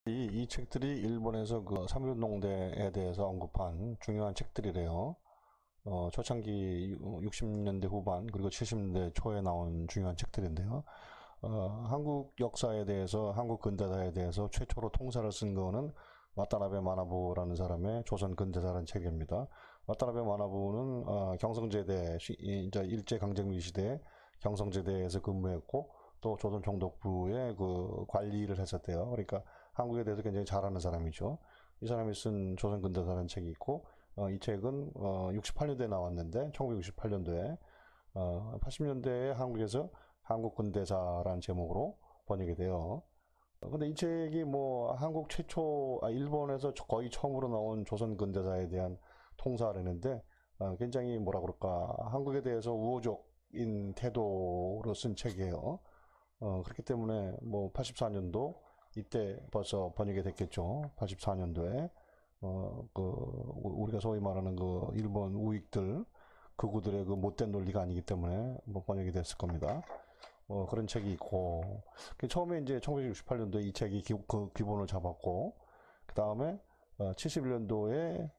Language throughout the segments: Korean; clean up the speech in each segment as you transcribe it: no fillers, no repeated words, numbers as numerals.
이 책들이 일본에서 그 3.1운동대에 대해서 언급한 중요한 책들이래요. 초창기 60년대 후반 그리고 70년대 초에 나온 중요한 책들인데요. 한국 역사에 대해서, 한국 근대사에 대해서 최초로 통사를 쓴 거는 와타나베 마나부라는 사람의 조선 근대사라는 책입니다. 와타나베 마나부는 경성제대, 이제 일제강점기 시대 경성제대에서 근무했고 또 조선 총독부의 그 관리를 했었대요. 그러니까 한국에 대해서 굉장히 잘 아는 사람이죠. 이 사람이 쓴 조선 근대사라는 책이 있고, 이 책은 68년도에 나왔는데 1968년도에 80년대에 한국에서 한국 근대사라는 제목으로 번역이 돼요. 근데 이 책이 뭐 한국 최초, 일본에서 거의 처음으로 나온 조선 근대사에 대한 통사라는데 굉장히 뭐라 그럴까, 한국에 대해서 우호적인 태도로 쓴 책이에요. 그렇기 때문에 뭐 84년도 이때 벌써 번역이 됐겠죠. 84년도에 우리가 소위 말하는 그 일본 우익들, 극우들의 그 못된 논리가 아니기 때문에 뭐 번역이 됐을 겁니다. 그런 책이 있고, 처음에 이제 1968년도에 이 책이 그 기본을 잡았고, 그 다음에 71년도에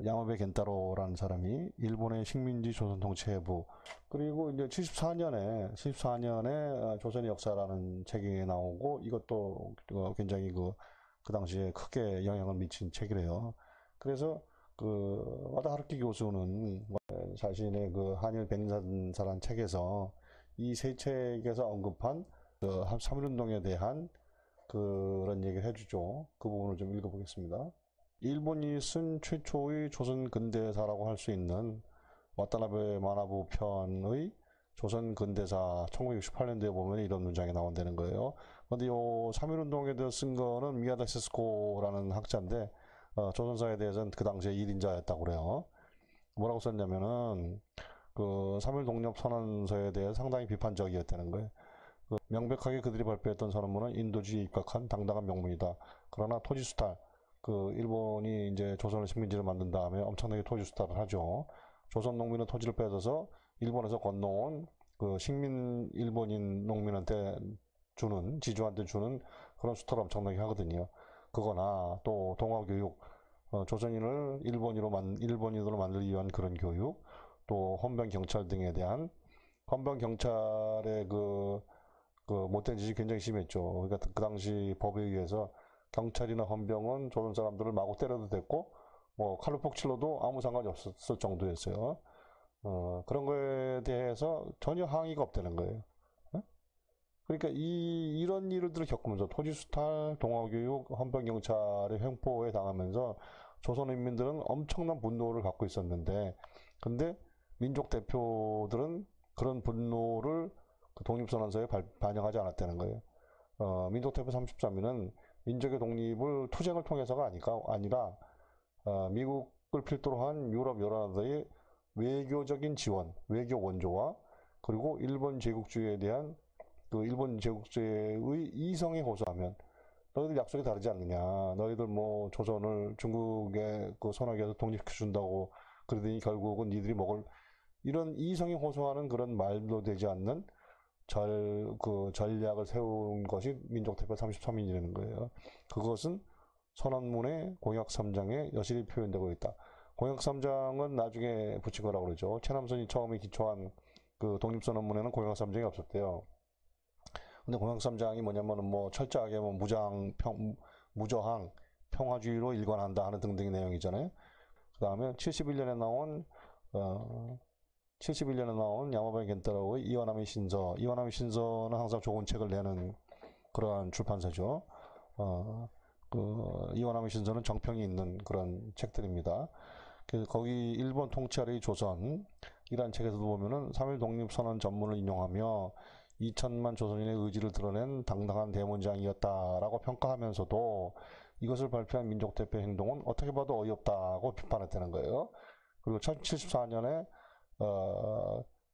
야마베 겐타로라는 사람이 일본의 식민지 조선 통치해부, 그리고 이제 74년에 조선의 역사라는 책이 나오고, 이것도 굉장히 그 당시에 크게 영향을 미친 책이래요. 그래서 와다 하루키 교수는 자신의 그 한일 백년사라는 책에서 이 세 책에서 언급한 그 3.1운동에 대한 그런 얘기를 해주죠. 그 부분을 좀 읽어보겠습니다. 일본이 쓴 최초의 조선 근대사라고 할 수 있는 와타나베 마나부 편의 조선 근대사 1968년도에 보면 이런 문장이 나온다는 거예요. 근데 요 3.1운동에 대해서 쓴 거는 미야다 세스코라는 학자인데, 조선사에 대해서는 그 당시에 1인자였다고 그래요. 뭐라고 썼냐면은, 그 3.1 독립 선언서에 대해 상당히 비판적이었다는 거예요. 명백하게 그들이 발표했던 선언문은 인도주의에 입각한 당당한 명문이다. 그러나 토지수탈, 일본이 이제 조선을 식민지를 만든 다음에 엄청나게 토지수탈을 하죠. 조선 농민은 토지를 뺏어서 일본에서 건너온 그 식민 일본인 농민한테 주는, 지주한테 주는 그런 수탈을 엄청나게 하거든요. 그거나 또 동아교육, 조선인을 일본인으로 만들기 위한 그런 교육, 또 헌병경찰 등에 대한 헌병경찰의 그 못된 짓이 굉장히 심했죠. 그러니까 그 당시 법에 의해서 경찰이나 헌병은 조선 사람들을 마구 때려도 됐고, 뭐 칼로 폭 찔러도 아무 상관이 없었을 정도였어요. 그런 거에 대해서 전혀 항의가 없다는 거예요. 그러니까 이런 일들을 겪으면서 토지수탈, 동아교육, 헌병경찰의 횡포에 당하면서 조선인민들은 엄청난 분노를 갖고 있었는데, 근데 민족 대표들은 그런 분노를 그 독립선언서에 반영하지 않았다는 거예요. 민족대표 33위는 민족의 독립을 투쟁을 통해서가 아니라 미국을 필두로 한 유럽 여러 나라의 외교적인 지원, 외교 원조와 그리고 일본 제국주의에 대한 그 일본 제국주의의 이성에 호소하면, 너희들 약속이 다르지 않느냐, 너희들 뭐 조선을 중국에 그 손아귀에서 독립시켜준다고 그러더니 결국은 니들이 먹을, 이런 이성에 호소하는 그런 말도 되지 않는 전략을 세운 것이 민족대표 33인이라는 거예요. 그것은 선언문의 공약 3장에 여실히 표현되고 있다. 공약 3장은 나중에 붙인 거라고 그러죠. 최남선이 처음에 기초한 그 독립선언문에는 공약 3장이 없었대요. 근데 공약 3장이 뭐냐면은 뭐 철저하게 뭐 무저항, 평화주의로 일관한다 하는 등등의 내용이잖아요. 그 다음에 71년에 나온 야마베 겐타로의 이와나미 신서. 이와나미 신서는 항상 좋은 책을 내는 그러한 출판사죠. 이와나미 신서는 정평이 있는 그런 책들입니다. 거기 일본 통치 아래의 조선이란 책에서도 보면은 3.1 독립선언 전문을 인용하며 2천만 조선인의 의지를 드러낸 당당한 대문장이었다라고 평가하면서도 이것을 발표한 민족대표 행동은 어떻게 봐도 어이없다고 비판했다는 거예요. 그리고 1074년에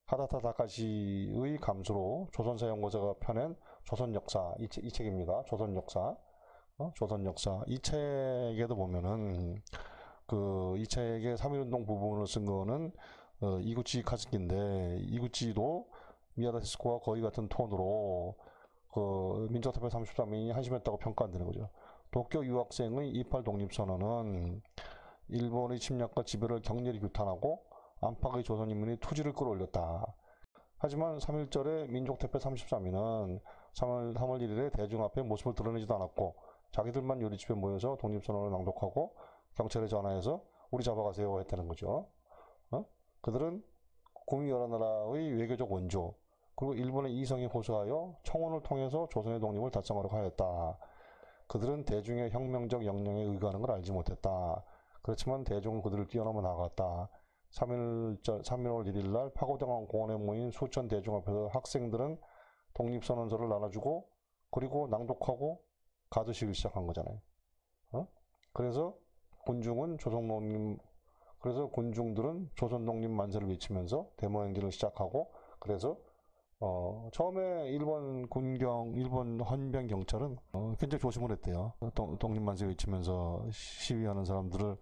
하다타 다카시의 감수로 조선사 연구소가 펴낸 조선역사, 이 책입니다. 조선역사. 조선역사. 이 책에도 보면은, 이 책의 3.1운동 부분을 쓴 거는, 이구치 카즈키인데, 이구치도 미야다 세스코와 거의 같은 톤으로, 민족대표 33인이 한심했다고 평가한다는 거죠. 도쿄 유학생의 28 독립선언은 일본의 침략과 지배를 격렬히 규탄하고 안팎의 조선인민의 투지를 끌어올렸다. 하지만 3.1절의 민족대표 33위는 3월 1일에 대중 앞에 모습을 드러내지도 않았고 자기들만 요리집에 모여서 독립선언을 낭독하고 경찰에 전화해서 우리 잡아가세요 했다는 거죠. 그들은 구미 여러 나라의 외교적 원조 그리고 일본의 이성에 호소하여 청원을 통해서 조선의 독립을 달성하려고 하였다. 그들은 대중의 혁명적 역량에 의거하는 걸 알지 못했다. 그렇지만 대중은 그들을 뛰어넘어 나갔다. 3월 1일 날 파고대강 공원에 모인 수천 대중 앞에서 학생들은 독립선언서를 나눠주고 그리고 낭독하고 가두시기 시작한 거잖아요. 그래서 군중들은 조선독립 만세를 외치면서 데모 행진을 시작하고 그래서 처음에 일본 헌병 경찰은 굉장히 조심을 했대요. 독립만세 외치면서 시위하는 사람들을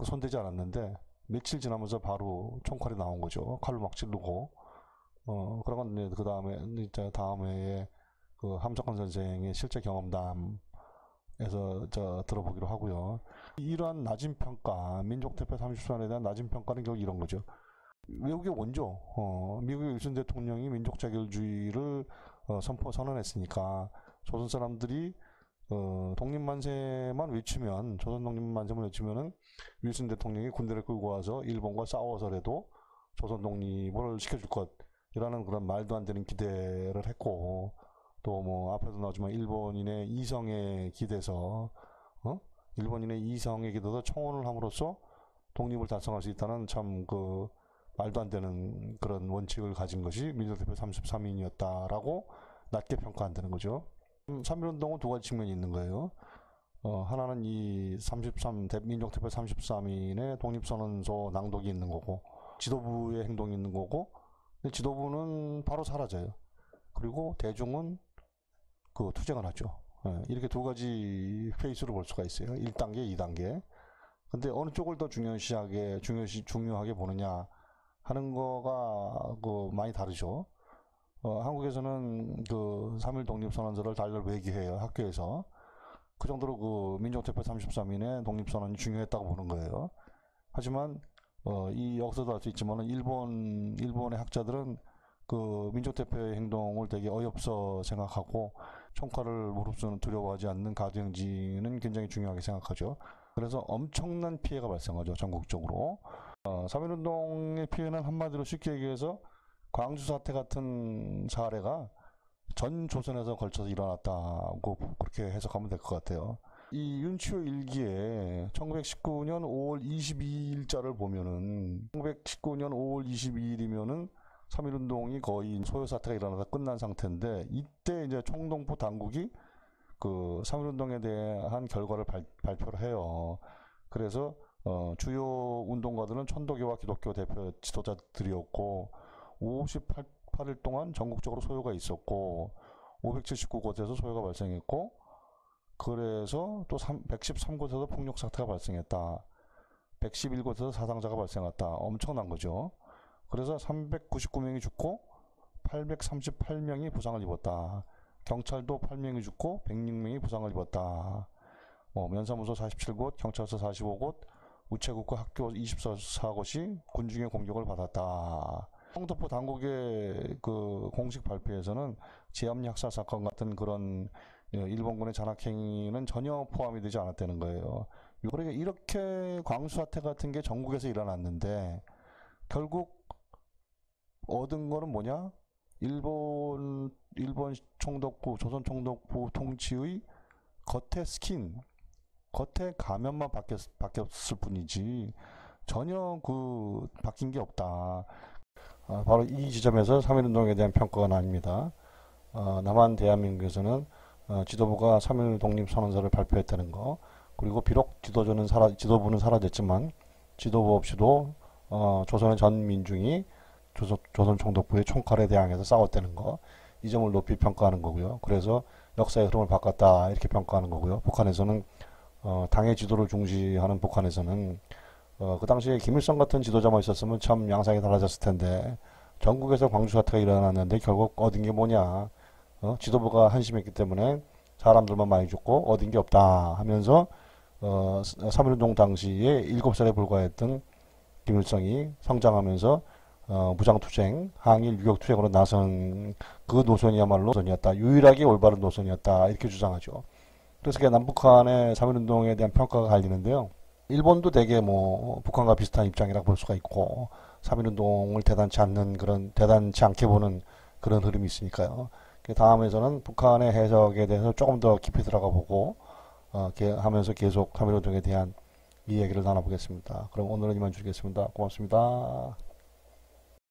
손대지 않았는데 며칠 지나면서 바로 총칼이 나온 거죠. 칼로 막 찌르고 그런 건 그 다음에 그 함석헌 선생의 실제 경험담에서 들어보기로 하고요. 이러한 낮은 평가, 민족대표 30선에 대한 낮은 평가는 결국 이런 거죠. 외국의 원조, 미국의 윌슨 대통령이 민족 자결주의를 선언했으니까 조선 사람들이 독립만세만 외치면 조선 독립만세만 외치면은 윌슨 대통령이 군대를 끌고 와서 일본과 싸워서라도 조선 독립을 시켜줄 것이라는 그런 말도 안 되는 기대를 했고 또 뭐 앞에도 나오지만 일본인의 이성에 기대서 청원을 함으로써 독립을 달성할 수 있다는 참 그 말도 안 되는 그런 원칙을 가진 것이 민족대표 33인이었다라고 낮게 평가한다는 거죠. 3.1운동은 두 가지 측면이 있는 거예요. 하나는 이 민족대표 33인의 독립선언서 낭독이 있는 거고 지도부의 행동이 있는 거고 근데 지도부는 바로 사라져요. 그리고 대중은 그 투쟁을 하죠. 이렇게 두 가지 페이스로 볼 수가 있어요. 1단계, 2단계. 근데 어느 쪽을 더 중요하게 보느냐 하는 거가 많이 다르죠. 한국에서는 그 3.1 독립선언서를 달달 외기해요. 학교에서. 그 정도로 그 민족대표 33인의 독립선언이 중요했다고 보는 거예요. 하지만 여기서도 알 수 있지만 일본의 학자들은 그 민족대표의 행동을 되게 어이없어 생각하고 총칼을 무릅쓰는 두려워하지 않는 가두행진은 굉장히 중요하게 생각하죠. 그래서 엄청난 피해가 발생하죠. 전국적으로. 3.1운동의 피해는 한마디로 쉽게 얘기해서 광주 사태 같은 사례가 전 조선에서 걸쳐서 일어났다고 그렇게 해석하면 될 것 같아요. 이 윤치호 일기에 1919년 5월 22일자를 보면은 1919년 5월 22일이면은 3.1운동이 거의 소요 사태가 일어나서 끝난 상태인데 이때 이제 총동포 당국이 그 3.1운동에 대한 결과를 발표를 해요. 그래서 주요 운동가들은 천도교와 기독교 대표 지도자들이었고 58일 동안 전국적으로 소요가 있었고 579곳에서 소요가 발생했고 그래서 또 113곳에서 폭력 사태가 발생했다. 111곳에서 사상자가 발생했다. 엄청난 거죠. 그래서 399명이 죽고 838명이 부상을 입었다. 경찰도 8명이 죽고 106명이 부상을 입었다. 면사무소 47곳, 경찰서 45곳, 우체국과 학교 24곳이 군중의 공격을 받았다. 총독부 당국의 그 공식 발표에서는 제암리 학살 사건 같은 그런 일본군의 잔악행위는 전혀 포함이 되지 않았다는 거예요. 그러니까 이렇게 광수 사태 같은 게 전국에서 일어났는데 결국 얻은 거는 뭐냐? 일본 총독부, 조선 총독부 통치의 겉에 가면만 바뀌었을 뿐이지 전혀 그 바뀐 게 없다. 바로 이 지점에서 3.1운동에 대한 평가가 나뉩니다. 남한 대한민국에서는 지도부가 3.1 독립선언서를 발표했다는 거, 그리고 비록 지도부는 사라졌지만 지도부 없이도 조선의 전 민중이 조선 총독부의 총칼에 대항해서 싸웠다는 거, 이 점을 높이 평가하는 거고요. 그래서 역사의 흐름을 바꿨다 이렇게 평가하는 거고요. 북한에서는 당의 지도를 중시하는 북한에서는 그 당시에 김일성 같은 지도자만 있었으면 참 양상이 달라졌을 텐데 전국에서 광주 사태가 일어났는데 결국 얻은 게 뭐냐? 지도부가 한심했기 때문에 사람들만 많이 죽고 얻은 게 없다 하면서 3.1운동 당시에 7살에 불과했던 김일성이 성장하면서 무장투쟁, 항일 유격투쟁으로 나선 그 노선이야말로 노선이었다. 유일하게 올바른 노선이었다. 이렇게 주장하죠. 그래서 남북한의 3.1운동에 대한 평가가 갈리는데요. 일본도 되게 뭐 북한과 비슷한 입장이라고 볼 수가 있고 3.1운동을 대단치 않게 보는 그런 흐름이 있으니까요. 다음에서는 북한의 해석에 대해서 조금 더 깊이 들어가 보고 하면서 계속 3.1운동에 대한 이야기를 나눠보겠습니다. 그럼 오늘은 이만 주겠습니다. 고맙습니다.